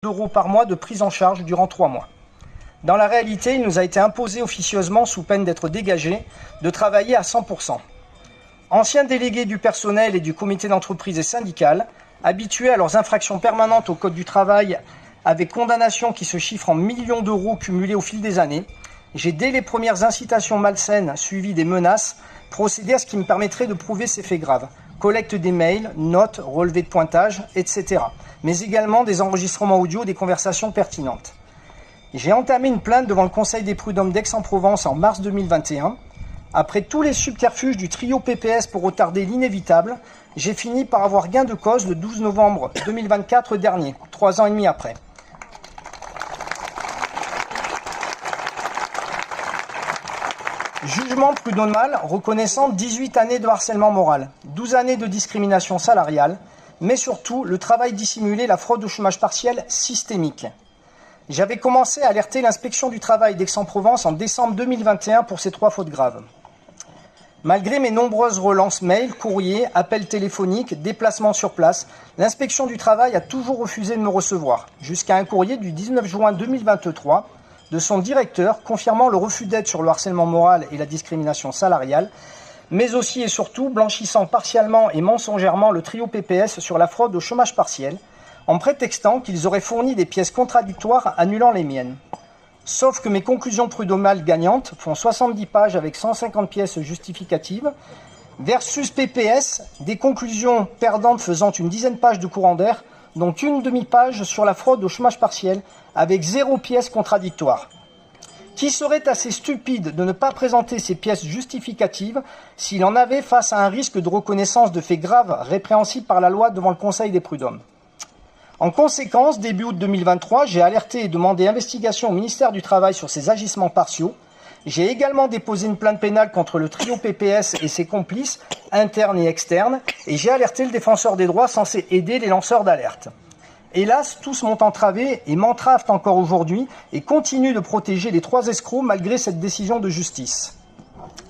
d'euros par mois de prise en charge durant 3 mois. Dans la réalité, il nous a été imposé officieusement, sous peine d'être dégagé, de travailler à 100%. Anciens délégués du personnel et du comité d'entreprise et syndical, habitués à leurs infractions permanentes au Code du travail, avec condamnations qui se chiffrent en millions d'euros cumulés au fil des années, j'ai, dès les premières incitations malsaines suivies des menaces, procédé à ce qui me permettrait de prouver ces faits graves. Collecte des mails, notes, relevés de pointage, etc. Mais également des enregistrements audio des conversations pertinentes. J'ai entamé une plainte devant le Conseil des prud'hommes d'Aix-en-Provence en mars 2021. Après tous les subterfuges du trio PPS pour retarder l'inévitable, j'ai fini par avoir gain de cause le 12 novembre 2024 dernier, 3 ans et demi après. Jugement prud'homal reconnaissant 18 années de harcèlement moral, 12 années de discrimination salariale, mais surtout le travail dissimulé, la fraude au chômage partiel systémique. J'avais commencé à alerter l'inspection du travail d'Aix-en-Provence en décembre 2021 pour ces 3 fautes graves. Malgré mes nombreuses relances mails, courriers, appels téléphoniques, déplacements sur place, l'inspection du travail a toujours refusé de me recevoir, jusqu'à un courrier du 19 juin 2023 de son directeur confirmant le refus d'aide sur le harcèlement moral et la discrimination salariale, mais aussi et surtout blanchissant partiellement et mensongèrement le trio PPS sur la fraude au chômage partiel, en prétextant qu'ils auraient fourni des pièces contradictoires annulant les miennes. Sauf que mes conclusions prud'homales gagnantes font 70 pages avec 150 pièces justificatives, versus PPS, des conclusions perdantes faisant une dizaine de pages de courant d'air, dont une demi-page sur la fraude au chômage partiel, avec 0 pièce contradictoire. Qui serait assez stupide de ne pas présenter ces pièces justificatives s'il en avait face à un risque de reconnaissance de faits graves répréhensibles par la loi devant le Conseil des prud'hommes? En conséquence, début août 2023, j'ai alerté et demandé investigation au ministère du Travail sur ces agissements partiaux. J'ai également déposé une plainte pénale contre le trio PPS et ses complices, internes et externes, et j'ai alerté le défenseur des droits censé aider les lanceurs d'alerte. Hélas, tous m'ont entravé et m'entravent encore aujourd'hui et continuent de protéger les 3 escrocs malgré cette décision de justice.